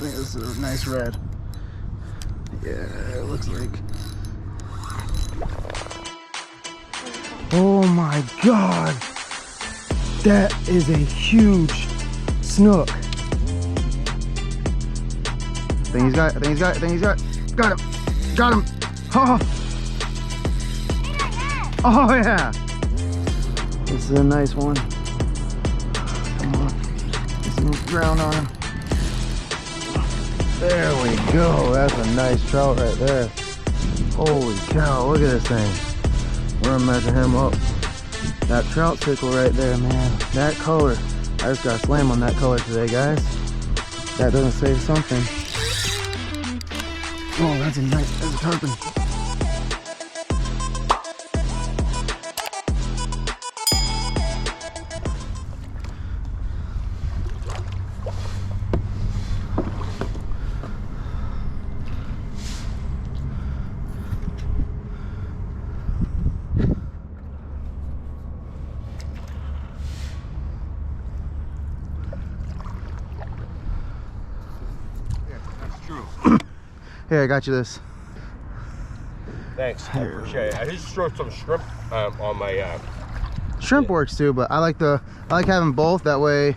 think this is a nice red. Yeah, it looks like. Oh my God. That is a huge snook. I think he's got it, I think he's got it, I think he's got it. Got him. Got him. Oh. Oh yeah. This is a nice one. Come on. Get some ground on him. There we go. That's a nice trout right there. Holy cow, look at this thing. We're gonna measure him up. That trout tickle right there, man. That color. I just got slammed on that color today, guys. That doesn't say something. Oh, that's a tarpon. Here, I got you this. Thanks, I appreciate it. I just throw some shrimp on my. Shrimp works too, but I like having both. That way.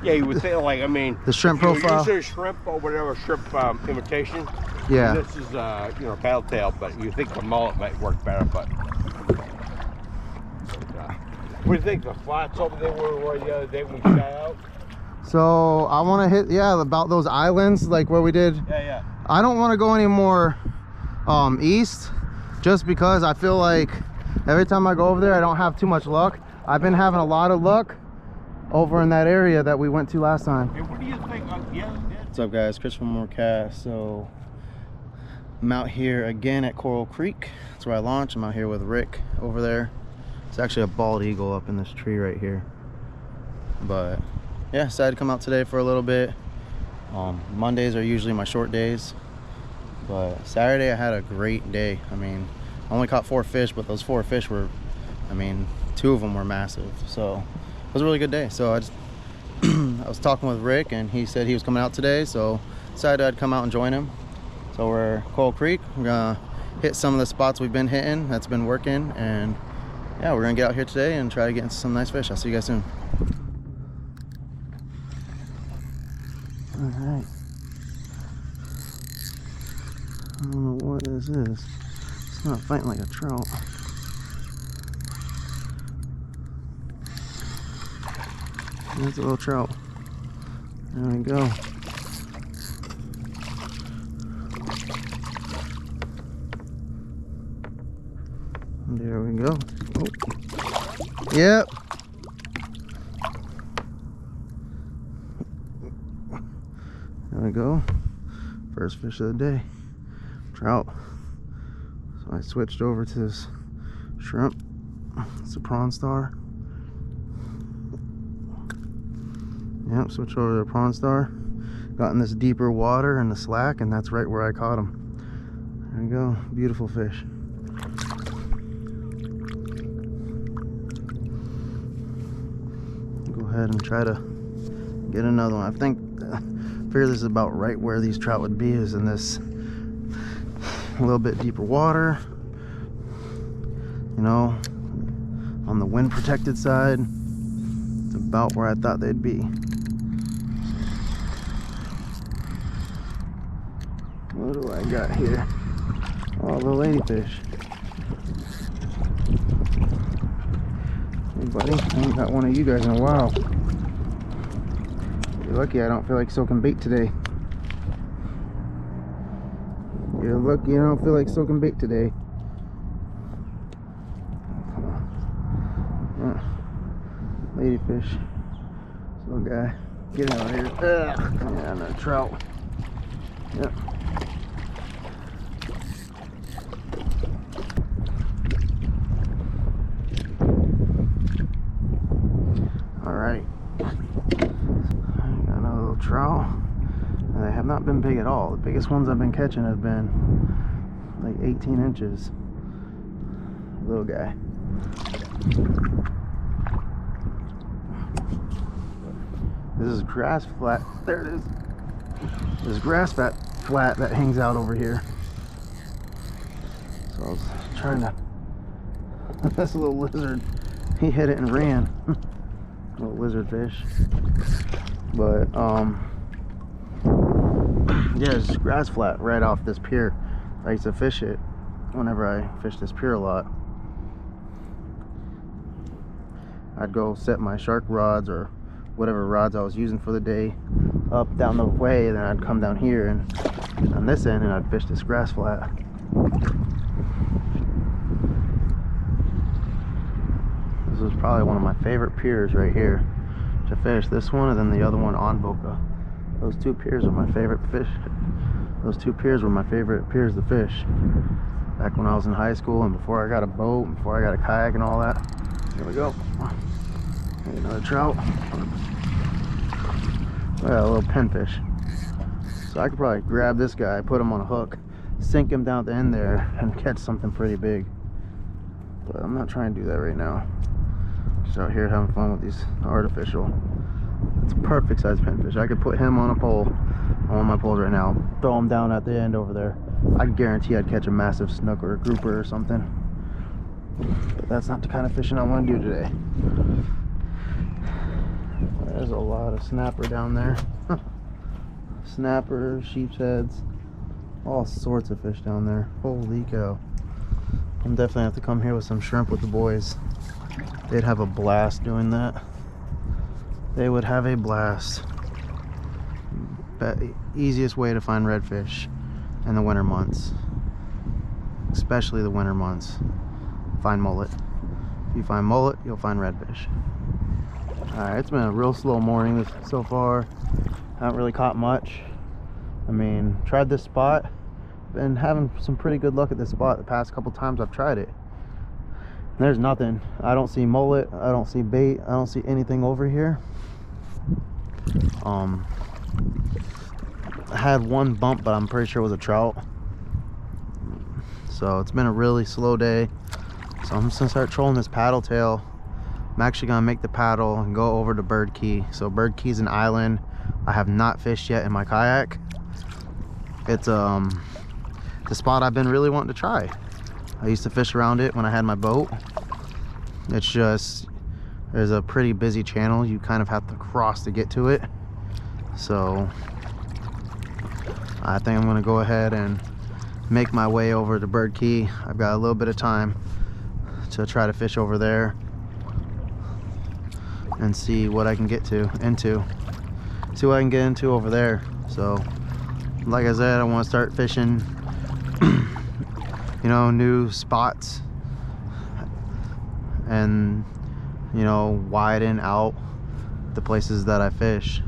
Yeah, you would think like, I mean, the shrimp profile. Usually shrimp or whatever shrimp imitation. Yeah. This is you know, paddle tail, but you think the mullet might work better, but. What do you think? The flats over there were the other day when we shot out? So I want to hit, yeah, about those islands like where we did. Yeah, yeah. I don't want to go any more east, just because I feel like every time I go over there I don't have too much luck. I've been having a lot of luck over in that area that we went to last time. Hey, what do you think? What's up, guys? Chris from More Cast. So I'm out here again at Coral Creek. That's where I launch. I'm out here with Rick over there. It's actually a bald eagle up in this tree right here. But yeah, decided to come out today for a little bit. Mondays are usually my short days, but Saturday I had a great day. I mean, I only caught 4 fish, but those 4 fish were, I mean, 2 of them were massive. So it was a really good day. So I just I was talking with Rick, and he said he was coming out today, so decided I'd come out and join him. So we're at Coral Creek. We're gonna hit some of the spots we've been hitting that's been working, and yeah, we're gonna get out here today and try to get into some nice fish. I'll see you guys soon. All right. I don't know what this is. It's not fighting like a trout. There's a little trout. There we go. There we go. Oh. Yep. There we go. First fish of the day. Trout. So I switched over to this shrimp. It's a prawn star. Yep, switched over to the prawn star. Got in this deeper water in the slack, and that's right where I caught him. There we go. Beautiful fish. Go ahead and try to get another one. I figure this is about right where these trout would be, is in this a little bit deeper water, you know, on the wind protected side. It's about where I thought they'd be. What do I got here? Oh, the ladyfish. Hey buddy, I haven't got one of you guys in a while. You're lucky I don't feel like soaking bait today. You're lucky I don't feel like soaking bait today. Ladyfish. This little guy. Get out of here. Ugh. Yeah, another trout. Yep. Alright. Got another little trout. And they have not been big at all. The biggest ones I've been catching have been like 18 inches. Little guy. This is grass flat. There it is. this grass flat that hangs out over here. So I was trying to, this little lizard, he hit it and ran. Little lizard fish. But yeah, it's grass flat right off this pier. I used to fish it whenever I fished this pier a lot. I'd go set my shark rods or whatever rods I was using for the day up down the way, and then I'd come down here and on this end and I'd fish this grass flat. This was probably one of my favorite piers right here to fish. This one and then the other one on Boca. Those two piers are my favorite fish. Those two piers were my favorite piers to fish back when I was in high school and before I got a boat and before I got a kayak and all that. Here we go. Another trout. Yeah, a little pinfish. So I could probably grab this guy, put him on a hook, sink him down at the end there, and catch something pretty big. But I'm not trying to do that right now. Just out here having fun with these artificial. It's a perfect size pinfish. I could put him on a pole, on one of my poles right now, throw him down at the end over there. I guarantee I'd catch a massive snook or a grouper or something. But that's not the kind of fishing I want to do today. There's a lot of snapper down there. Snapper, sheep's heads, all sorts of fish down there. Holy cow. I'm definitely have to come here with some shrimp with the boys. They'd have a blast doing that. They would have a blast. Easiest way to find redfish in the winter months, especially the winter months. Find mullet. If you find mullet, you'll find redfish. Alright, it's been a real slow morning so far. Haven't really caught much. I mean, tried this spot. Been having some pretty good luck at this spot the past couple times I've tried it. There's nothing. I don't see mullet. I don't see bait. I don't see anything over here. I had one bump, but I'm pretty sure it was a trout. So it's been a really slow day. So I'm just gonna start trolling this paddle tail. I'm actually gonna make the paddle and go over to Bird Key. So Bird Key is an island I have not fished yet in my kayak. It's the spot I've been really wanting to try. I used to fish around it when I had my boat. It's just, there's a pretty busy channel. You kind of have to cross to get to it. So I think I'm gonna go ahead and make my way over to Bird Key. I've got a little bit of time to try to fish over there and see what I can get into. See what I can get into over there. So like I said, I want to start fishing you know, new spots and, you know, widen out the places that I fish.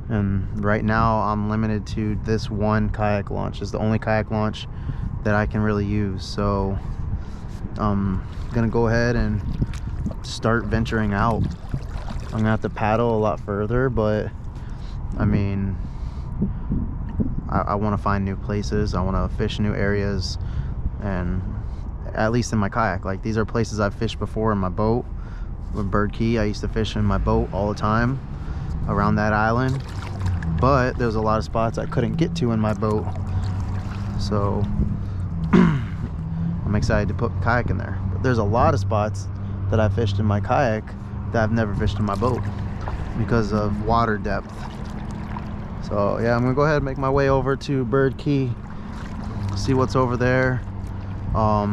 And right now I'm limited to this one kayak launch. It's the only kayak launch that I can really use. So I'm gonna go ahead and start venturing out. I'm gonna have to paddle a lot further, but I mean, I want to find new places. I want to fish new areas, and at least in my kayak. Like, these are places I've fished before in my boat. With Bird Key, I used to fish in my boat all the time around that island, but there's a lot of spots I couldn't get to in my boat. So I'm excited to put kayak in there. But there's a lot of spots that I fished in my kayak that I've never fished in my boat because of water depth. So yeah, I'm gonna go ahead and make my way over to Bird Key, see what's over there. I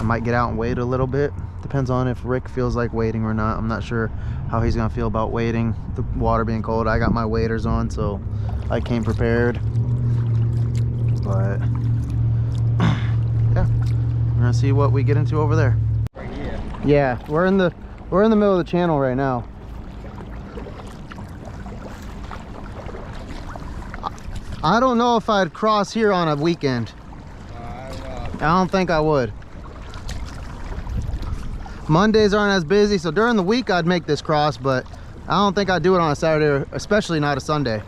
might get out and wait a little bit. Depends on if Rick feels like waiting or not. I'm not sure how he's gonna feel about waiting, the water being cold. I got my waders on, so I came prepared. But yeah, we're gonna see what we get into over there. Right here. Yeah, we're in the middle of the channel right now. I don't know if I'd cross here on a weekend. I don't think I would. Mondays aren't as busy, so during the week I'd make this cross, but I don't think I'd do it on a Saturday, or especially not a Sunday.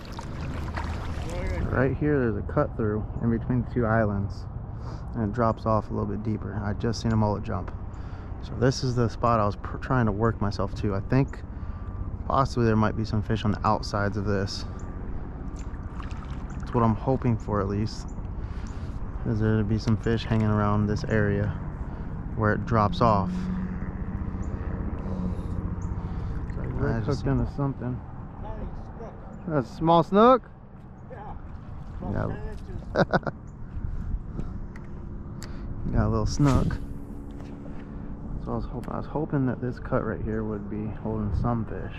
Right here, there's a cut through in between the two islands, and it drops off a little bit deeper. I just seen a mullet jump. So this is the spot I was trying to work myself to. I think Possibly there might be some fish on the outsides of this. That's what I'm hoping for, at least. Is there to be some fish hanging around this area where it drops off. Rick hooked into something. That's a small snook? Yeah. Got a little snook. So I was hoping that this cut right here would be holding some fish.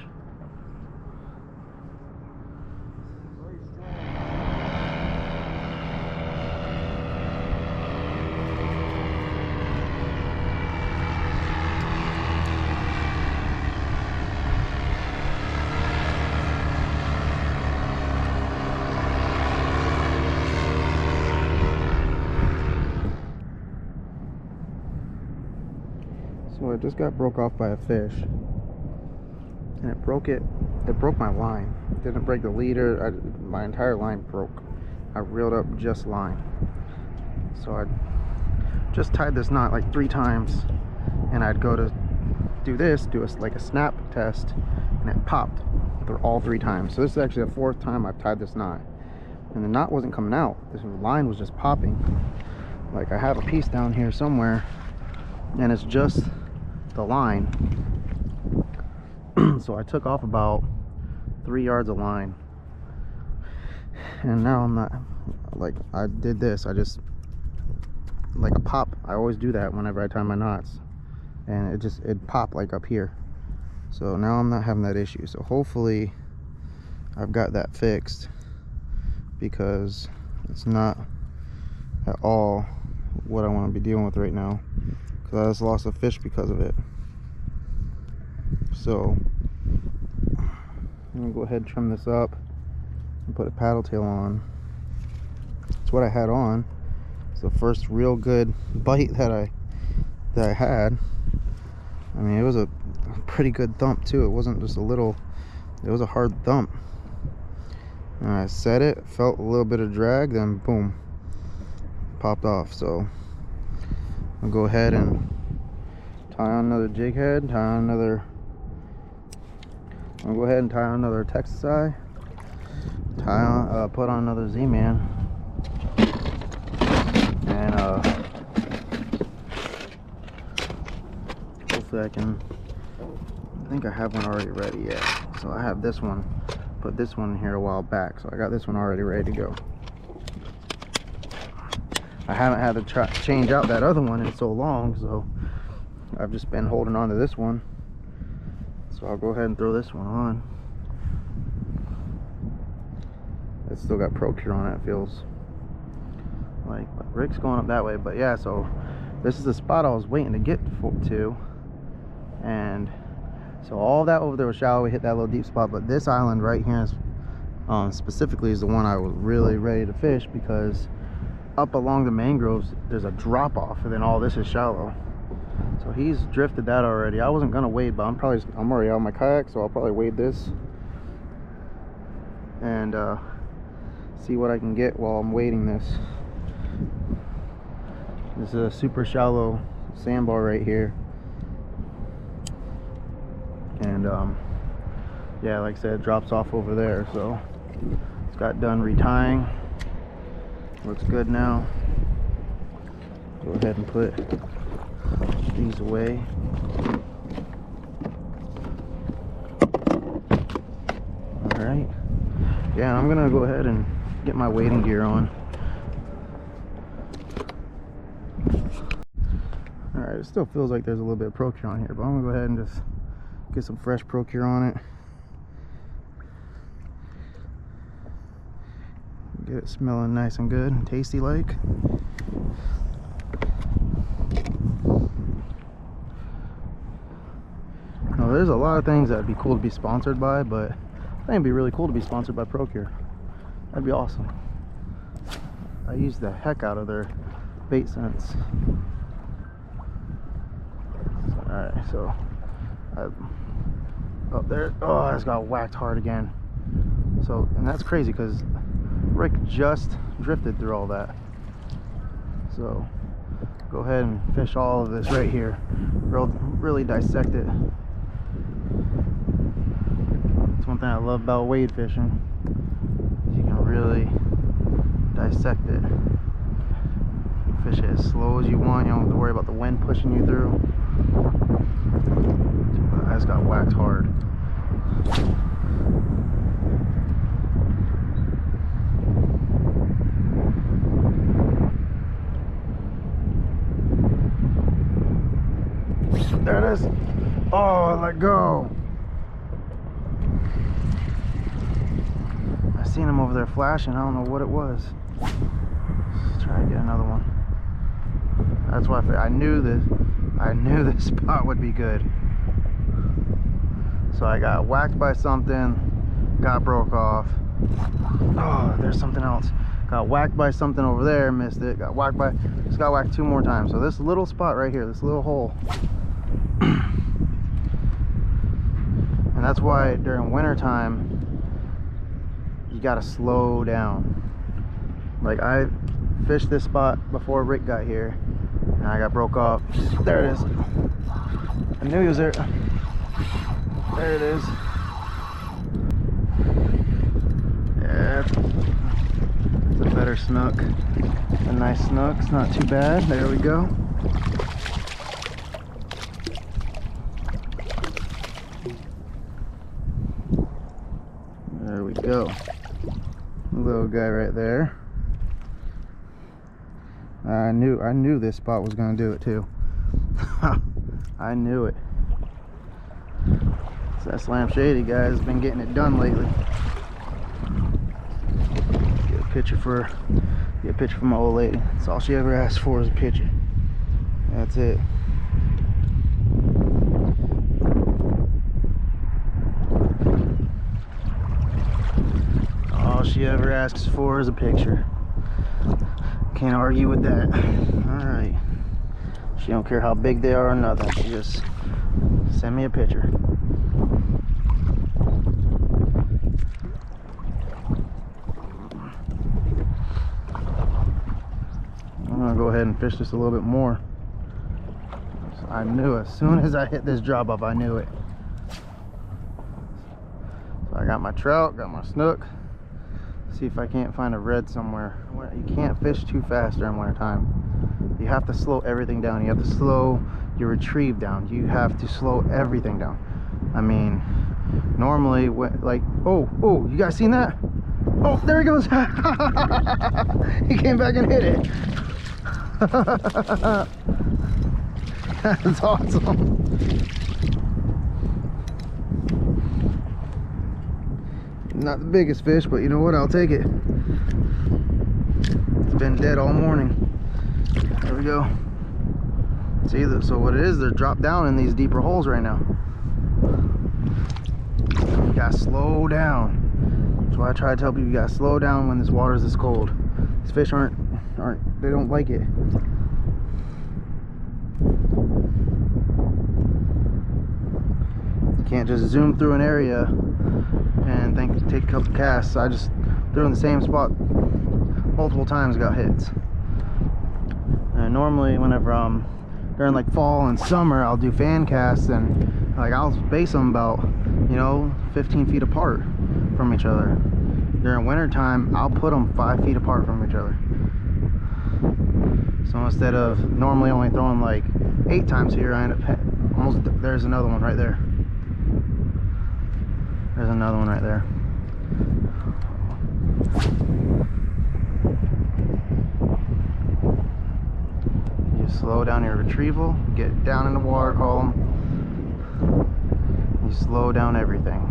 So it just got broke off by a fish, and it broke my line. It didn't break the leader. My entire line broke. I reeled up just line. So I just tied this knot like 3 times, and I'd go to do like a snap test, and it popped all 3 times. So this is actually the 4th time I've tied this knot, and the knot wasn't coming out. This line was just popping. Like, I have a piece down here somewhere, and it's just the line. So I took off about 3 yards of line, and now I'm not, like, I did this, I just, like a pop, I always do that whenever I tie my knots, and it popped like up here. So now I'm not having that issue. So hopefully I've got that fixed, because it's not at all what I want to be dealing with right now, because I just lost a fish because of it. So I'm gonna go ahead and trim this up and put a paddle tail on. That's what I had on. It's the first real good bite that I had. I mean, it was a pretty good thump too. It wasn't just a little, it was a hard thump. And I set it, felt a little bit of drag, then boom, popped off. So I'll go ahead and tie on another jig head, I'll go ahead and tie on another Texas eye, put on another Z-Man, and hopefully I think I have one already ready. Yeah, so I have this one, put this one in here a while back, so I got this one already ready to go. I haven't had to change out that other one in so long, so I've just been holding on to this one. So I'll go ahead and throw this one on. It's still got Procure on it. It feels like Rick's going up that way, but yeah. So this is the spot I was waiting to get to, and so all that over there was shallow. We hit that little deep spot, but this island right here is specifically is the one I was really ready to fish, because up along the mangroves there's a drop off, and then all this is shallow. So he's drifted that already. I wasn't gonna wade, but I'm already out of my kayak, so I'll probably wade this and see what I can get while I'm wading this. This is a super shallow sandbar right here, and yeah, like I said, it drops off over there. So it's got done retying. Looks good now. Go ahead and put these away. Alright. Yeah, I'm gonna go ahead and get my wading gear on. Alright, it still feels like there's a little bit of Procure on here, but I'm gonna go ahead and just get some fresh Procure on it. Get it smelling nice and good and tasty like. Now, there's a lot of things that'd be cool to be sponsored by, but I think it'd be really cool to be sponsored by Procure. That'd be awesome. I use the heck out of their bait scents. Alright, so up there, oh, I just got whacked hard again. So, and that's crazy because Rick just drifted through all that. So go ahead and fish all of this right here. Really dissect it. one thing I love about wade fishing. You can really dissect it. Fish it as slow as you want. You don't have to worry about the wind pushing you through. But I just got whacked hard. There it is. Oh, let go. I seen him over there flashing. I don't know what it was. Let's try to get another one. That's why I knew this spot would be good. So I got whacked by something, got broke off. Oh, there's something else. Got whacked by something over there, missed it. Got whacked 2 more times. So this little spot right here, this little hole. And that's why during winter time you gotta slow down. Like I fished this spot before Rick got here and I got broke off. There it is. I knew he was there. There it is. Yeah, it's a better snook. A nice snook. It's not too bad. There we go. There we go. Little guy right there. I knew this spot was gonna do it too. I knew it. So that Slam Shady guy has been getting it done lately. Get a picture for my old lady. That's all she ever asked for is a picture. That's it. All she ever asks for is a picture. Can't argue with that. Alright. She don't care how big they are or nothing. She just send me a picture. I'm gonna go ahead and fish this a little bit more. I knew as soon as I hit this drop off, I knew it. So I got my trout, got my snook. See if I can't find a red somewhere. You can't fish too fast during winter time. You have to slow everything down. You have to slow your retrieve down. You have to slow everything down. I mean, normally, like, oh, you guys seen that? Oh, there he goes. He came back and hit it. That's awesome. Not the biggest fish, but you know what? I'll take it. It's been dead all morning. There we go. See, so what it is, they're dropped down in these deeper holes right now. You gotta slow down. That's why I try to tell people you gotta slow down when this water is this cold. These fish they don't like it. You can't just zoom through an area and then take a couple casts. I just threw in the same spot multiple times, got hits. And normally whenever during like fall and summer, I'll do fan casts, and like I'll base them about 15 feet apart from each other. During winter time, I'll put them 5 feet apart from each other. So instead of normally only throwing like 8 times here, I end up there's another one right there. There's another one right there. You slow down your retrieval, get down in the water column. You slow down everything.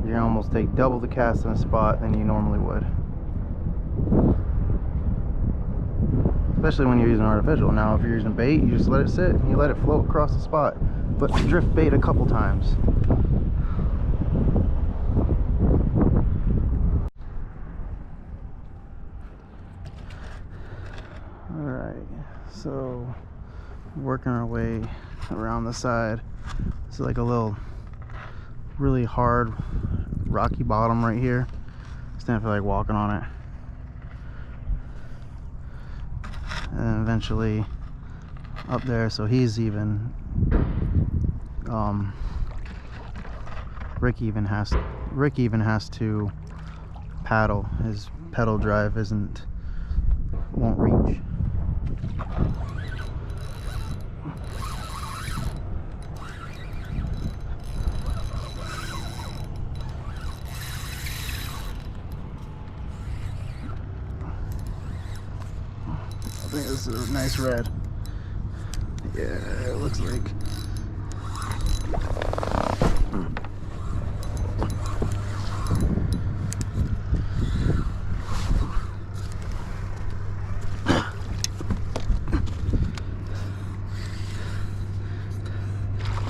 You're gonna almost take double the cast in a spot than you normally would. Especially when you're using artificial. Now if you're using bait, you just let it sit and you let it float across the spot. But drift bait a couple times. Alright, so working our way around the side. It's like a little really hard rocky bottom right here. Just didn't feel like walking on it. And then eventually up there, so he's even Rick even has to paddle. His pedal drive won't reach. I think this is a nice red. Yeah, it looks like.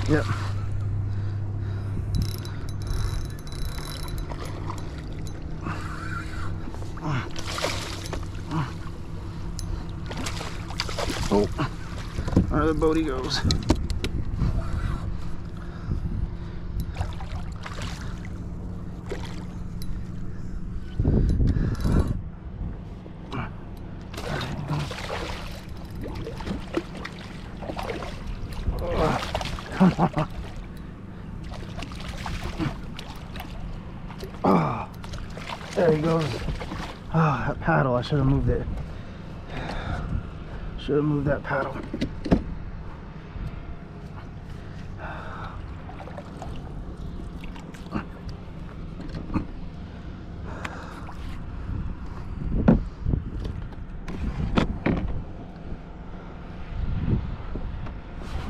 Yep. Oh, where the boaty goes. Come on. Oh, there he goes. Oh, that paddle, I should have moved it. Should have moved that paddle.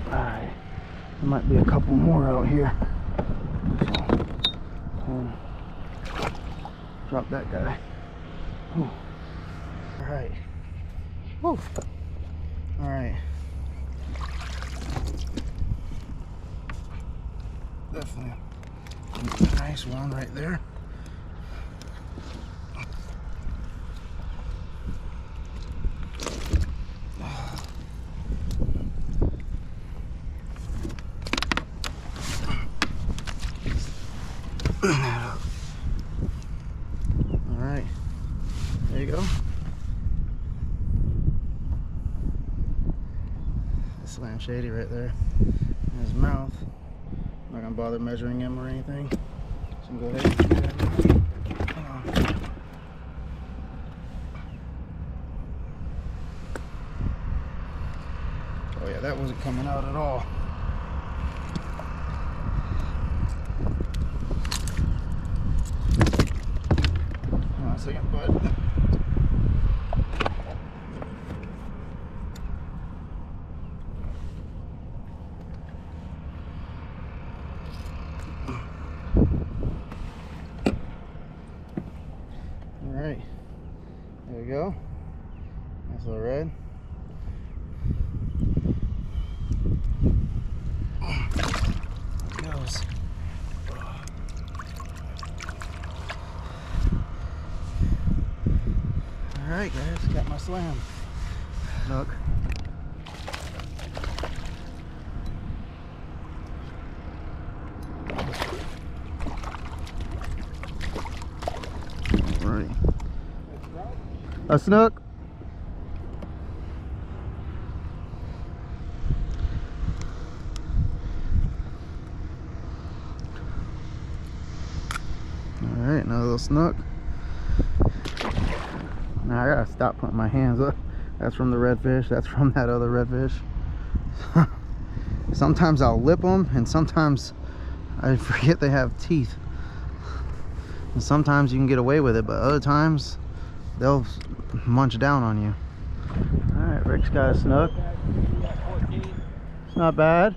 Alright, there might be a couple more out here. Drop that guy. Alright. Woo. Alright. Definitely a nice one right there. Alright. There you go. Slam Shady right there in his mouth. I'm not gonna bother measuring him or anything. So go ahead and do that. Come on. Oh yeah, that wasn't coming out at all. Hold on a second, bud. Alright, there we go. Nice little red. There it goes. Alright guys, got my slam. Look. Alright. A snook. Alright, another little snook. Now I gotta stop putting my hands up. That's from the redfish, that's from that other redfish. Sometimes I'll lip them, and sometimes I forget they have teeth. And sometimes you can get away with it, but other times they'll munch down on you. Alright, Rick's got a snook. It's not bad.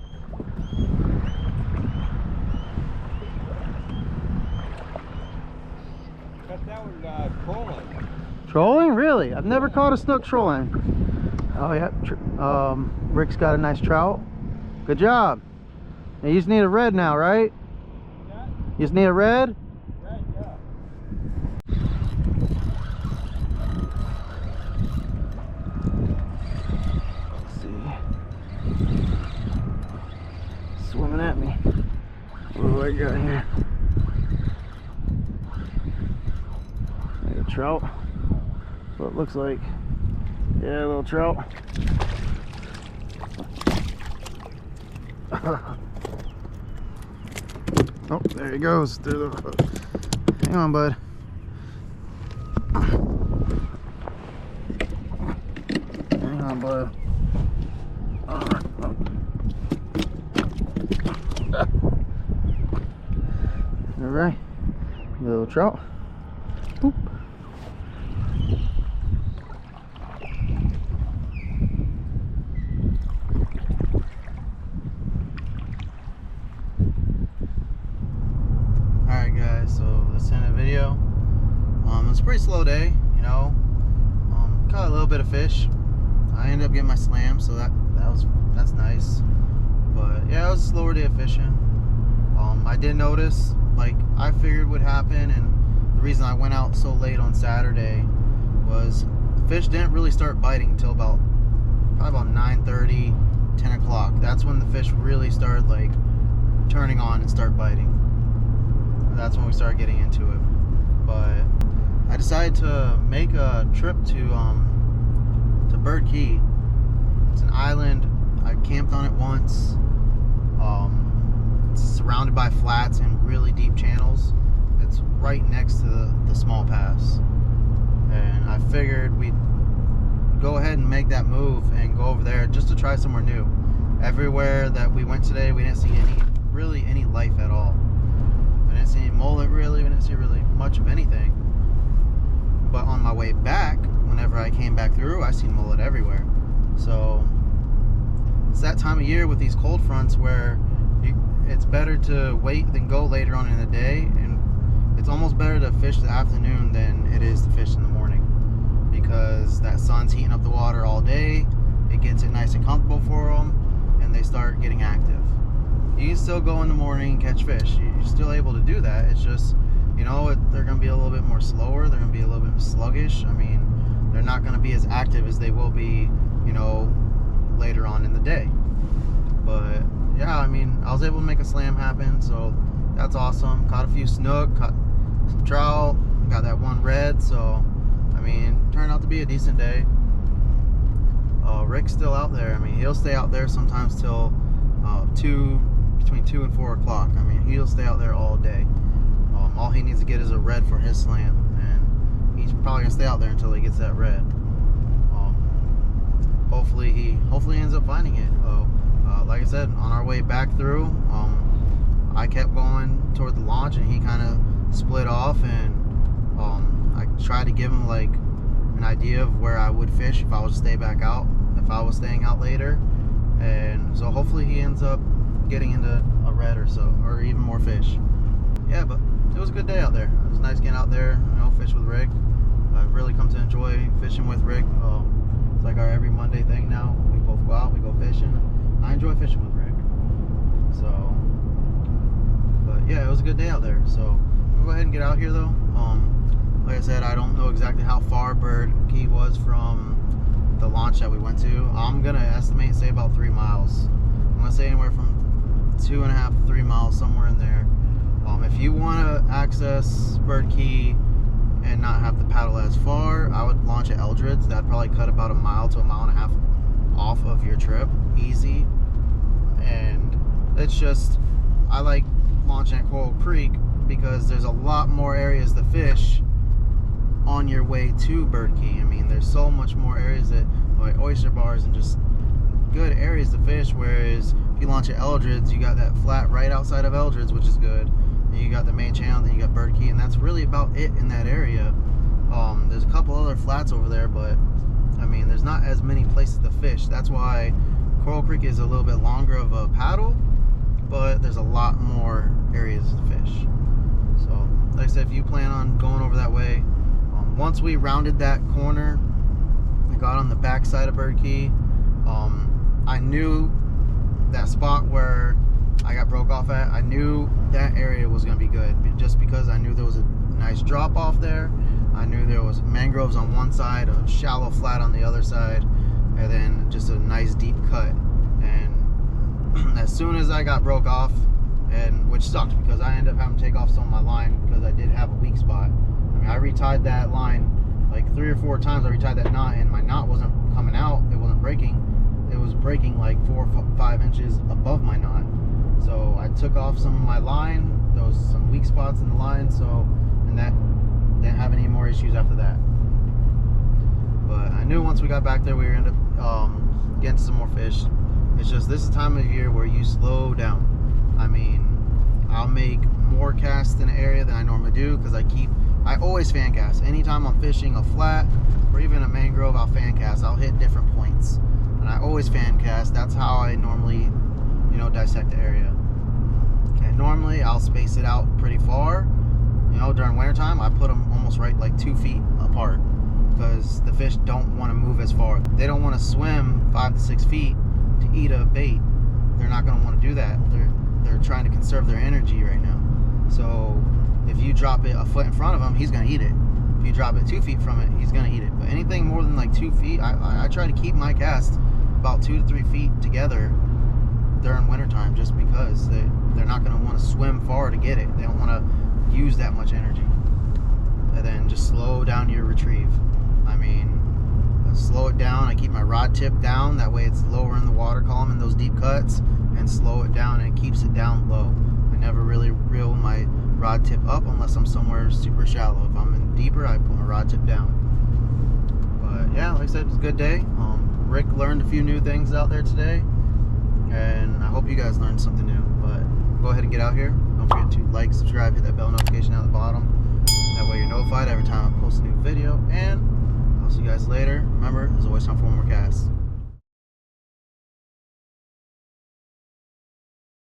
But that was trolling. Trolling? Really? I've never caught a snook trolling. Oh yeah, Rick's got a nice trout. Good job. Now you just need a red now, right? You just need a red? Right, yeah. Let's see. Swimming at me. What do I got here? Like a trout. That's what it looks like. Yeah, a little trout. Oh, there he goes through the hook. Hang on, bud. Hang on, bud. All right, little trout. Boop. Alright guys, so let's end the video. It's a pretty slow day, you know. Caught a little bit of fish. I ended up getting my slam, so that's nice. But yeah, it was a slower day of fishing. I did notice, like I figured would happen, and the reason I went out so late on Saturday was the fish didn't really start biting until probably about 9:30, 10 o'clock. That's when the fish really started like turning on and start biting. That's when we started getting into it. But I decided to make a trip to Bird Key. It's an island. I camped on it once. It's surrounded by flats and really deep channels. It's right next to the small pass, and I figured we'd go ahead and make that move and go over there just to try somewhere new. Everywhere that we went today, we didn't see really any life at all. I didn't see any mullet really. We didn't see really much of anything. But on my way back, whenever I came back through, I seen mullet everywhere. So it's that time of year with these cold fronts where it's better to wait than go later on in the day, and it's almost better to fish the afternoon than it is to fish in the morning, because that sun's heating up the water all day. It gets it nice and comfortable for them, and they start getting active. You can still go in the morning and catch fish. You're still able to do that. It's just, you know, they're going to be a little bit more slower. They're going to be a little bit sluggish. I mean, they're not going to be as active as they will be, you know, later on in the day. But yeah, I mean, I was able to make a slam happen, so that's awesome. Caught a few snook, caught some trout, got that one red. So I mean, turned out to be a decent day. Rick's still out there. I mean, he'll stay out there sometimes till between 2 and 4 o'clock. I mean, he'll stay out there all day. All he needs to get is a red for his slam, and he's probably gonna stay out there until he gets that red. Hopefully he ends up finding it. Like I said, on our way back through, I kept going toward the launch, and he kind of split off, and I tried to give him like an idea of where I would fish if I was to stay back out, if I was staying out later. And so hopefully he ends up getting into a red or so, or even more fish. Yeah, but it was a good day out there. It was nice getting out there, you know, fish with Rick. I've really come to enjoy fishing with Rick. It's like our every Monday thing now. We both go out, we go fishing. I enjoy fishing with Rick. So, but yeah, it was a good day out there. So we'll go ahead and get out here though. Like I said, I don't know exactly how far Bird Key was from the launch that we went to. I'm gonna estimate, say about 3 miles. I'm gonna say anywhere from 2.5 to 3 miles, somewhere in there. If you want to access Bird Key and not have to paddle as far, I would launch at Eldred's. That'd probably cut about 1 mile to 1.5 miles off of your trip, easy. And it's just, I like launching at Coral Creek because there's a lot more areas to fish on your way to Bird Key. I mean, there's so much more areas that, like oyster bars and just good areas to fish, whereas if you launch at Eldred's, you got that flat right outside of Eldred's, which is good. Then you got the main channel, then you got Bird Key, and that's really about it in that area. There's a couple other flats over there, but I mean, there's not as many places to fish. That's why Coral Creek is a little bit longer of a paddle, but there's a lot more areas to fish. So like I said, if you plan on going over that way, once we rounded that corner, I got on the back side of Bird Key. I knew that spot where I got broke off at, I knew that area was going to be good, just because I knew there was a nice drop off there. I knew there was mangroves on one side, a shallow flat on the other side, and then just a nice deep cut. And as soon as I got broke off, and which sucked because I ended up having to take off some of my line because I did have a weak spot. I mean, I retied that line like 3 or 4 times. I retied that knot, and my knot wasn't coming out. It wasn't breaking. It was breaking like 4 or 5 inches above my knot. So I took off some of my line. some weak spots in the line, so, and that didn't have any more issues after that. But I knew once we got back there we were end up getting some more fish. It's just this is the time of year where you slow down. I mean, I'll make more casts in an area than I normally do because I always fan cast. Anytime I'm fishing a flat or even a mangrove, I'll fan cast. I'll hit different points, and I always fan cast. That's how I normally, you know, dissect the area. And normally I'll space it out pretty far. You know, during wintertime, I put them almost right like 2 feet apart because the fish don't want to move as far. They don't want to swim 5 to 6 feet to eat a bait. They're not going to want to do that. They're trying to conserve their energy right now. So if you drop it a foot in front of him, he's going to eat it. If you drop it 2 feet from it, he's going to eat it. But anything more than like 2 feet, I try to keep my cast about 2 to 3 feet together during wintertime, just because they're not going to want to swim far to get it. They don't want to use that much energy. And then just slow down your retrieve. I mean, slow it down. I keep my rod tip down, that way it's lower in the water column in those deep cuts, and slow it down, and it keeps it down low. I never really reel my rod tip up unless I'm somewhere super shallow. If I'm in deeper, I put my rod tip down. But yeah, like I said, it's a good day. Rick learned a few new things out there today, and I hope you guys learned something new. But go ahead and get out here. Don't forget to like, subscribe, hit that bell notification down at the bottom. That way you're notified every time I post a new video, and I'll see you guys later. Remember, there's always time for one more cast.